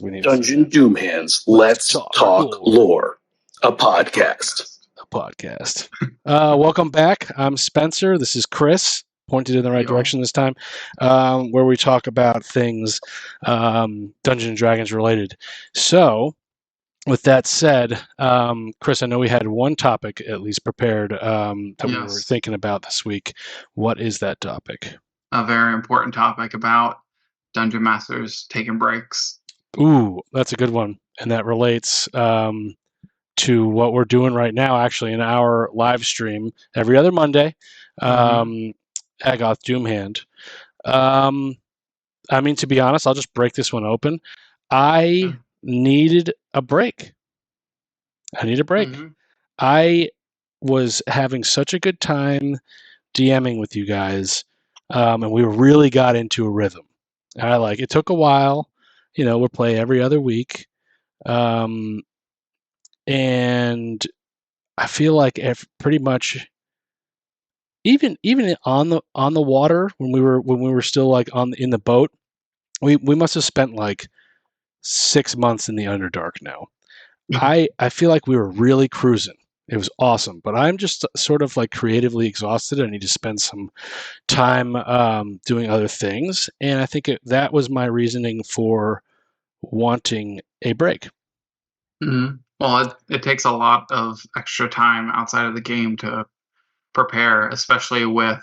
We need Dungeon Doom Hands. Let's talk lore. A podcast. Welcome back. I'm Spencer. This is Chris. Pointed in the right direction this time, where we talk about things Dungeons and Dragons related. So, with that said, Chris, I know we had one topic at least prepared that we were thinking about this week. What is that topic? A very important topic about Dungeon Masters taking breaks. Ooh, that's a good one. And that relates to what we're doing right now, actually, in our live stream every other Monday, Agoth Doomhand. I mean, to be honest, I'll just break this one open. I needed a break. I was having such a good time DMing with you guys, and we really got into a rhythm. It took a while. We'll play every other week. And I feel like pretty much even on the water when we were still like in the boat, we must have spent like 6 months in the Underdark now. I feel like we were really cruising. It was awesome, but I'm just sort of like creatively exhausted. I need to spend some time doing other things, and I think that was my reasoning for wanting a break. Mm-hmm. Well, it takes a lot of extra time outside of the game to prepare, especially with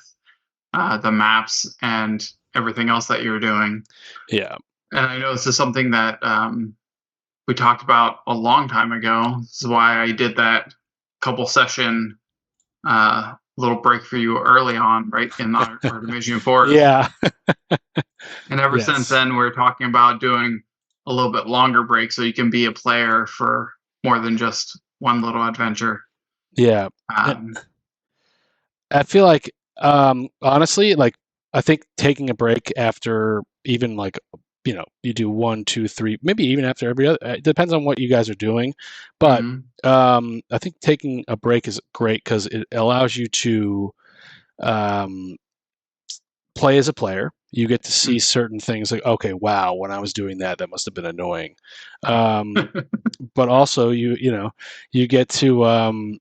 the maps and everything else that you're doing. Yeah. And I know this is something that we talked about a long time ago. This is why I did that couple session little break for you early on, right, in our Artemisian Forest. Yeah. And ever since then, we're talking about doing a little bit longer break so you can be a player for more than just one little adventure. Yeah. I feel like, honestly, like, I think taking a break after even like, you do 1, 2, 3, maybe even after every other, it depends on what you guys are doing. But I think taking a break is great because it allows you to play as a player. You get to see certain things like, okay, wow, when I was doing that must have been annoying. But also you get to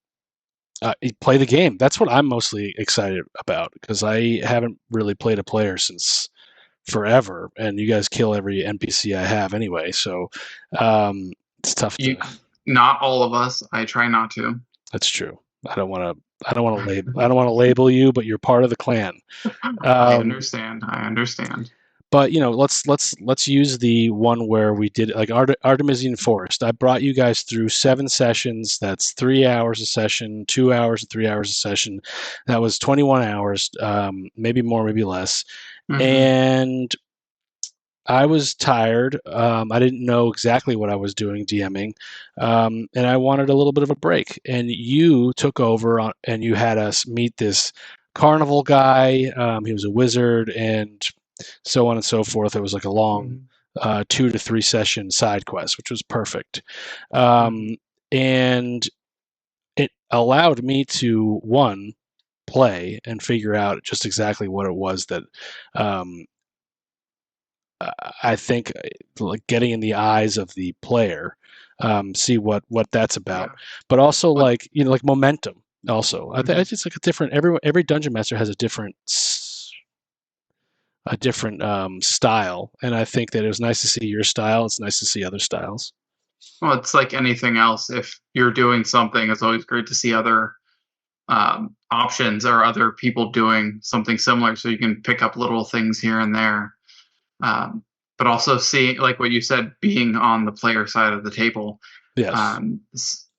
play the game. That's what I'm mostly excited about because I haven't really played a player since forever, and you guys kill every NPC I have anyway. So it's tough to. Not all of us. I try not to. That's true. I don't want to label you, but you're part of the clan. I understand. But let's use the one where we did like Artemisian Forest. I brought you guys through 7 sessions. That's 3 hours a session, 2 hours, 3 hours a session. That was 21 hours, maybe more, maybe less. And I was tired. I didn't know exactly what I was doing DMing, and I wanted a little bit of a break. And you took over and you had us meet this carnival guy. He was a wizard and so on and so forth. It was like a long 2 to 3 session side quest, which was perfect. And it allowed me to, play and figure out just exactly what it was that I think like getting in the eyes of the player, see what that's about, but also like momentum. Also, I think it's just like a different. Every dungeon master has a different style, and I think that it was nice to see your style. It's nice to see other styles. Well, it's like anything else. If you're doing something, it's always great to see other options or other people doing something similar, so you can pick up little things here and there. But also seeing, like what you said, being on the player side of the table,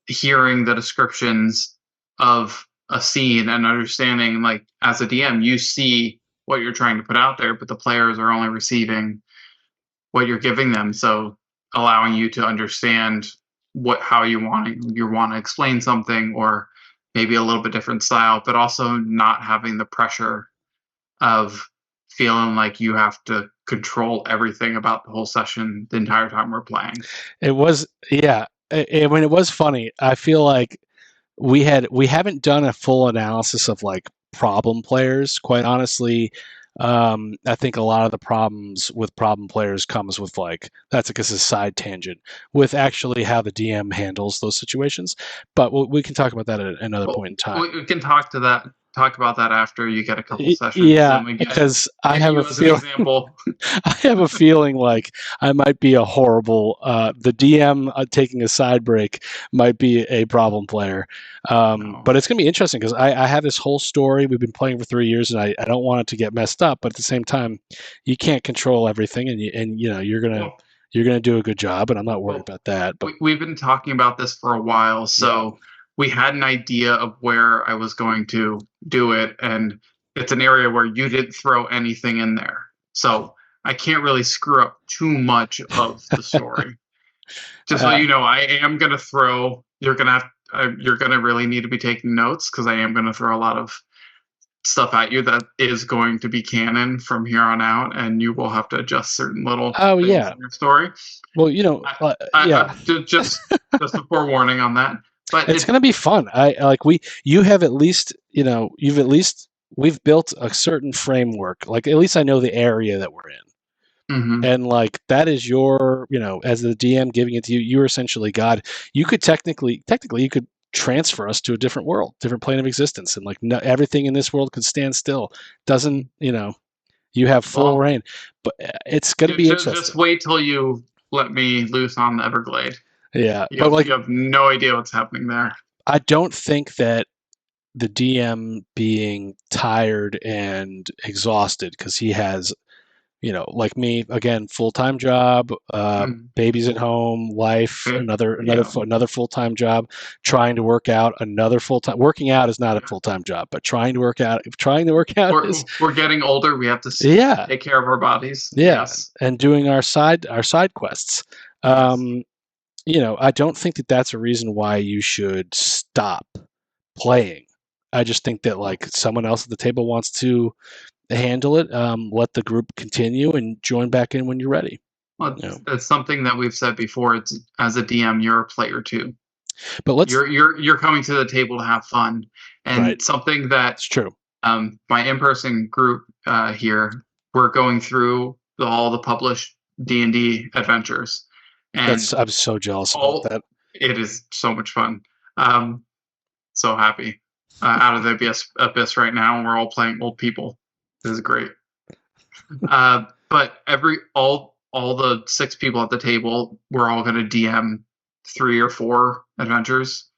hearing the descriptions of a scene and understanding, like as a DM, you see what you're trying to put out there, but the players are only receiving what you're giving them. So allowing you to understand how you want to explain something, or maybe a little bit different style, but also not having the pressure of feeling like you have to control everything about the whole session the entire time we're playing. It was, it was funny. I feel like we haven't done a full analysis of like problem players. Quite honestly, I think a lot of the problems with problem players comes with like that's because it's a side tangent with actually how the DM handles those situations. But we can talk about that at another point in time. We can talk about that after you get a couple sessions. Yeah, and we get because I have a as feeling. an example. I have a feeling like I might be a horrible. The DM taking a side break might be a problem player. No. But it's going to be interesting because I have this whole story. We've been playing for 3 years, and I don't want it to get messed up. But at the same time, you can't control everything, and you're gonna do a good job, and I'm not worried about that. But we've been talking about this for a while, so we had an idea of where I was going to do it, and it's an area where you didn't throw anything in there, so I can't really screw up too much of the story. Just so you know, I am gonna throw. You're gonna really need to be taking notes because I am gonna throw a lot of stuff at you that is going to be canon from here on out, and you will have to adjust certain little things in your story. Well, just a forewarning on that. But it's going to be fun. We've built a certain framework. Like at least I know the area that we're in. Mm-hmm. And like that is your, as the DM giving it to you, you're essentially God. You could technically you could transfer us to a different world, different plane of existence, and like everything in this world could stand still. Doesn't you have full reign? But it's going to be interesting. Just wait till you let me loose on the Everglade. Yeah, you have no idea what's happening there. I don't think that the DM being tired and exhausted because he has, like me again, full-time job, babies at home, wife, another full-time job, trying to work out another full-time. Working out is not a full-time job, but trying to work out is. We're getting older. We have to take care of our bodies. Yeah, yes. And doing our side quests. Yes. I don't think that that's a reason why you should stop playing. I just think that like someone else at the table wants to handle it. Let the group continue and join back in when you're ready. Well, it's something that we've said before. It's as a DM, you're a player too. But you're coming to the table to have fun, and something that's true. My in-person group here, we're going through all the published D&D adventures. And I'm so jealous about that. It is so much fun. So happy. Out of the abyss right now, and we're all playing old people. This is great. But all the 6 people at the table, we're all going to DM 3 or 4 adventures.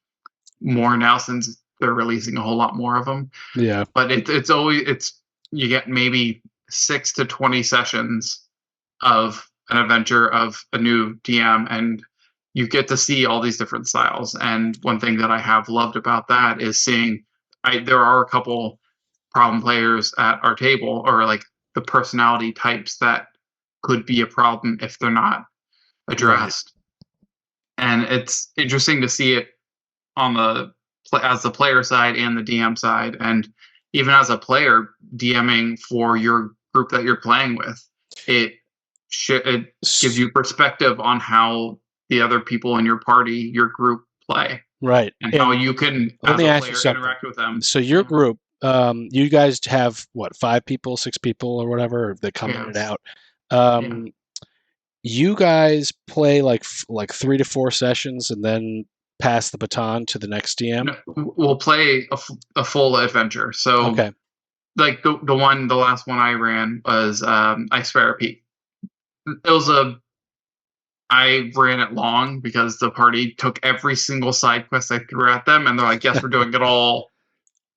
More now since they're releasing a whole lot more of them. Yeah. But you get maybe 6 to 20 sessions of an adventure of a new DM, and you get to see all these different styles. And one thing that I have loved about that is seeing there are a couple problem players at our table, or like the personality types that could be a problem if they're not addressed. Right. And it's interesting to see it as the player side and the DM side, and even as a player DMing for your group that you're playing with, it gives you perspective on how the other people in your party, your group, play. Right. And how you can, as a player, interact with them. So your group, you guys have, 5 people, 6 people, or whatever, that come in and out. You guys play like 3 to 4 sessions and then pass the baton to the next DM? No, we'll play a full adventure. So, okay. Like the last one I ran was Ice Sparrow Peak. I ran it long because the party took every single side quest I threw at them, and they're like, yes, we're doing it all.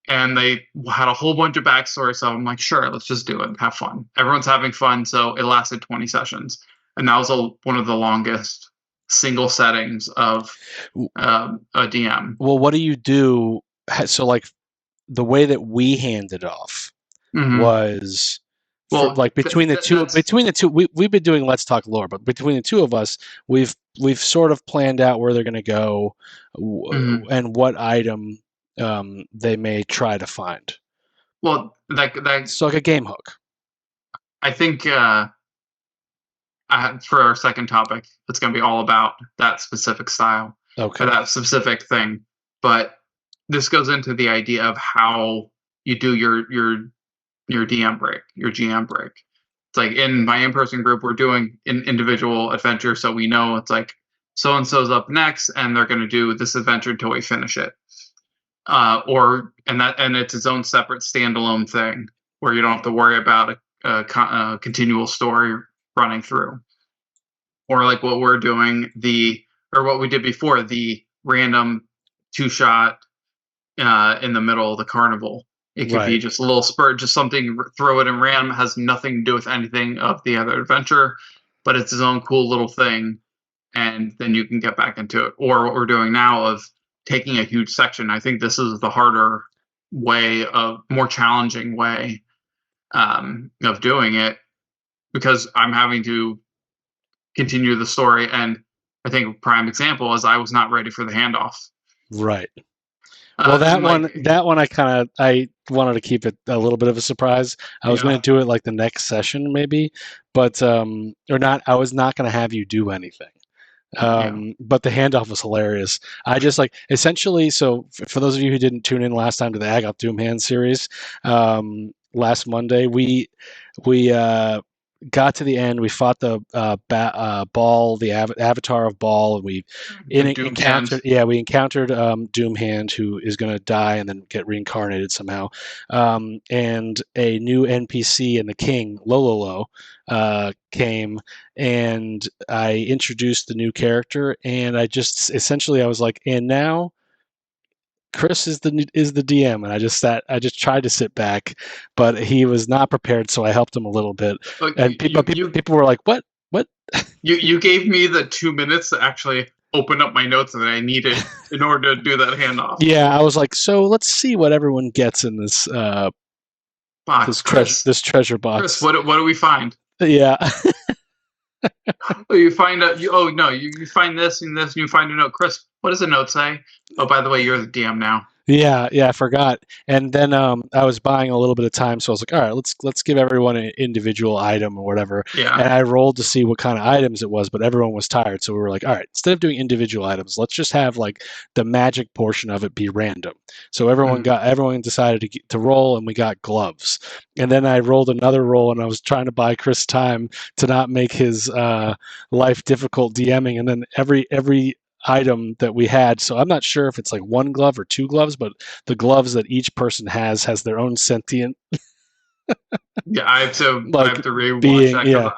And they had a whole bunch of backstory, so I'm like, sure, let's just do it and have fun. Everyone's having fun, so it lasted 20 sessions. And that was one of the longest single settings of a DM. Well, what do you do? So, like, the way that we handed off was... Well, like between the two, we've been doing Let's Talk Lore, but between the two of us, we've sort of planned out where they're going to go and what item they may try to find. Well, that's like a game hook. I think for our second topic, it's going to be all about that specific style, or that specific thing. But this goes into the idea of how you do your your DM break, your GM break. It's like in my in-person group, we're doing an individual adventure, so we know it's like so-and-so's up next, and they're going to do this adventure until we finish it. And it's its own separate standalone thing where you don't have to worry about a continual story running through. Or like what we're doing, what we did before, the random 2-shot in the middle of the carnival. It could be just a little spurt, just something, throw it in random, has nothing to do with anything of the other adventure, but it's its own cool little thing, and then you can get back into it. Or what we're doing now of taking a huge section. I think this is the harder way, more challenging way of doing it, because I'm having to continue the story, and I think a prime example is I was not ready for the handoff. Right. Well, that one I wanted to keep it a little bit of a surprise. I was going to do it like the next session maybe, but I was not going to have you do anything. But the handoff was hilarious. I just essentially, so for those of you who didn't tune in last time to the Agoth Doomhand series, last Monday, we got to the end. We fought the Baal, the avatar of Baal, and we encountered Doomhand, who is going to die and then get reincarnated somehow. And a new NPC and the king, Lololo, came, and I introduced the new character, and I was like, and now Chris is the DM, and I just tried to sit back, but he was not prepared, so I helped him a little bit. And people were like, "What? You gave me the 2 minutes to actually open up my notes that I needed in order to do that handoff." Yeah, I was like, so let's see what everyone gets in this box, this treasure box. Chris, what do we find? Yeah. You find you find this and this, and you find a note. Chris, what does the note say? Oh, by the way, you're the DM now. Yeah, I forgot. And then I was buying a little bit of time, so I was like, all right, let's give everyone an individual item or whatever. Yeah. And I rolled to see what kind of items it was, but everyone was tired, so we were like, all right, instead of doing individual items, let's just have like the magic portion of it be random. So everyone decided to roll, and we got gloves. And then I rolled another roll, and I was trying to buy Chris time to not make his life difficult DMing. And then every item that we had, so I'm not sure if it's like 1 glove or 2 gloves, but the gloves that each person has their own sentient. I have to rewatch that because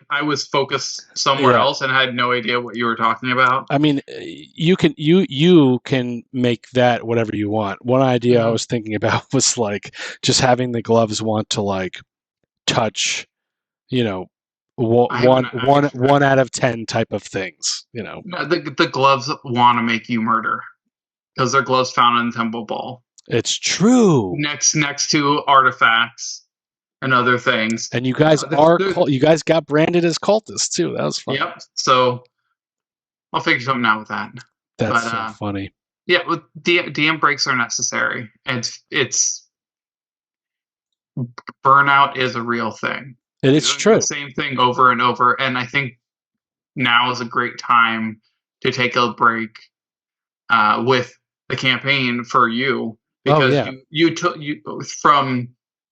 I was focused somewhere else and had no idea what you were talking about. I mean, you can make that whatever you want. One idea I was thinking about was like just having the gloves want to like touch, one out of 10 type of things, No, the gloves want to make you murder because they're gloves found in Temple Ball. It's true. Next to artifacts and other things. And you guys you guys got branded as cultists too. That was fun. Yep. So I'll figure something out with that. That's so funny. Yeah, DM breaks are necessary. It's burnout is a real thing. It is true. The same thing over and over, and I think now is a great time to take a break with the campaign for you, because you took from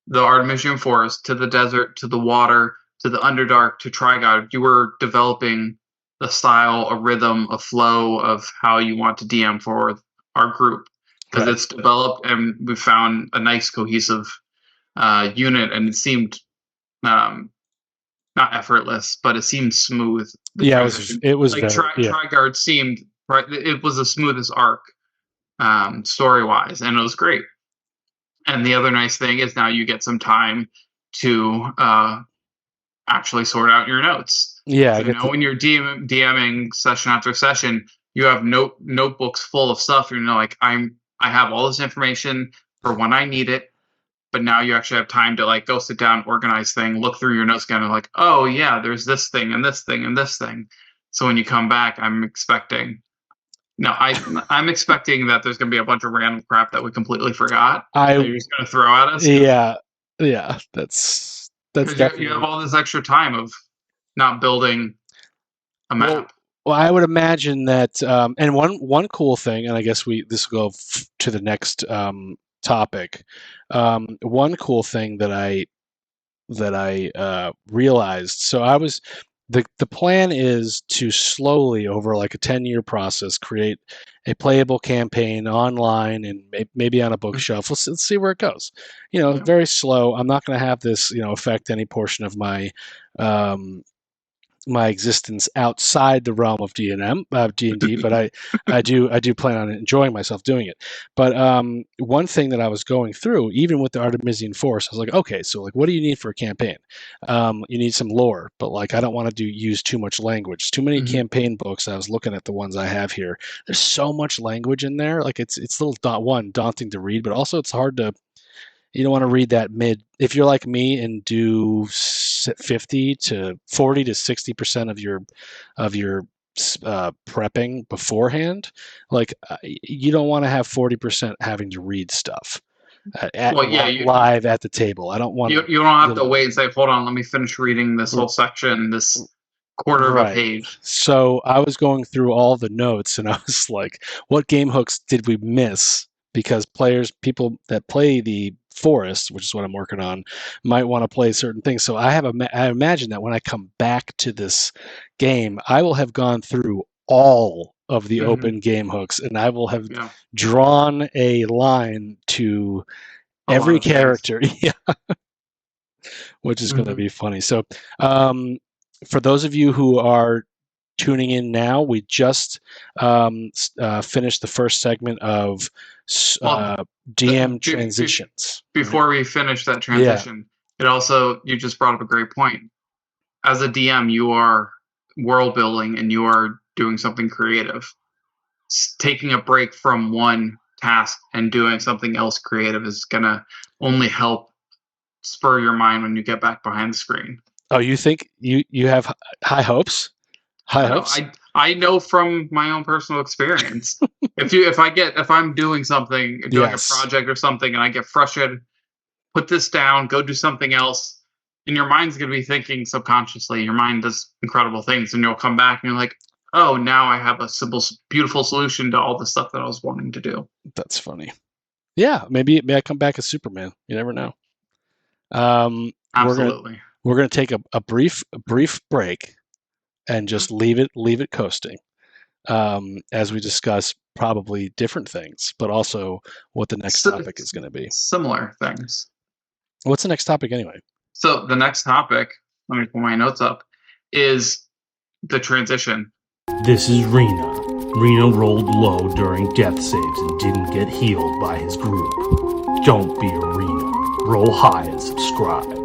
the Artemisian Forest to the desert to the water to the Underdark to Trigod. You were developing a style, a rhythm, a flow of how you want to DM for our group, because it's developed and we found a nice cohesive unit, and it seemed not effortless, but it seemed smooth. It was like Trigard seemed right. It was the smoothest arc story wise, and it was great. And the other nice thing is now you get some time to actually sort out your notes. Yeah, so when you're DMing session after session, you have notebooks full of stuff. You're like, I have all this information for when I need it. But now you actually have time to like go sit down, organize things, look through your notes again, and like, oh yeah, there's this thing and this thing and this thing. So when you come back, I'm expecting that there's going to be a bunch of random crap that we completely forgot that you're just going to throw at us. Yeah, that's definitely. You have all this extra time of not building a map. Well, I would imagine that, and one cool thing, and I guess this will go to the next topic, one cool thing that I realized. So the plan is to slowly, over like a 10-year process, create a playable campaign online and maybe on a bookshelf. Let's see where it goes. Very slow. I'm not going to have this affect any portion of my my existence outside the realm of D&D, but I do plan on enjoying myself doing it. But one thing that I was going through, even with the Artemisian Force, I was like, okay, so like, what do you need for a campaign? You need some lore, but like, I don't want to use too much language. Too many campaign books. I was looking at the ones I have here. There's so much language in there. Like it's a little daunting to read, but also it's hard to. You don't want to read that if you're like me and do 40 to 60% of your prepping beforehand, like you don't want to have 40% having to read stuff live at the table. I don't want you don't have to wait and say, hold on, let me finish reading this whole section, this quarter of a page. So I was going through all the notes and I was like, what game hooks did we miss? Because people that play the Forest, which is what I'm working on, might want to play certain things. So I imagine that when I come back to this game, I will have gone through all of the open game hooks, and I will have drawn a line to every character, which is going to be funny. So for those of you who are tuning in now, we just finished the first segment of DM transitions. Before we finish that transition, you just brought up a great point. As a DM, you are world building and you are doing something creative. Taking a break from one task and doing something else creative is going to only help spur your mind when you get back behind the screen. Oh, you think you have high hopes? I know from my own personal experience. if I'm doing something, doing a project or something, and I get frustrated, put this down, go do something else, and your mind's going to be thinking subconsciously. Your mind does incredible things, and you'll come back and you're like, oh, now I have a simple, beautiful solution to all the stuff that I was wanting to do. That's funny. Yeah, maybe I come back as Superman. You never know. Absolutely. We're gonna take a brief break and just leave it coasting as we discuss probably different things, but also what the next topic is going to be. Similar things. What's the next topic anyway? So the next topic, let me pull my notes up, is the transition. This is Rena. Rena rolled low during death saves and didn't get healed by his group. Don't be a Rena. Roll high and subscribe.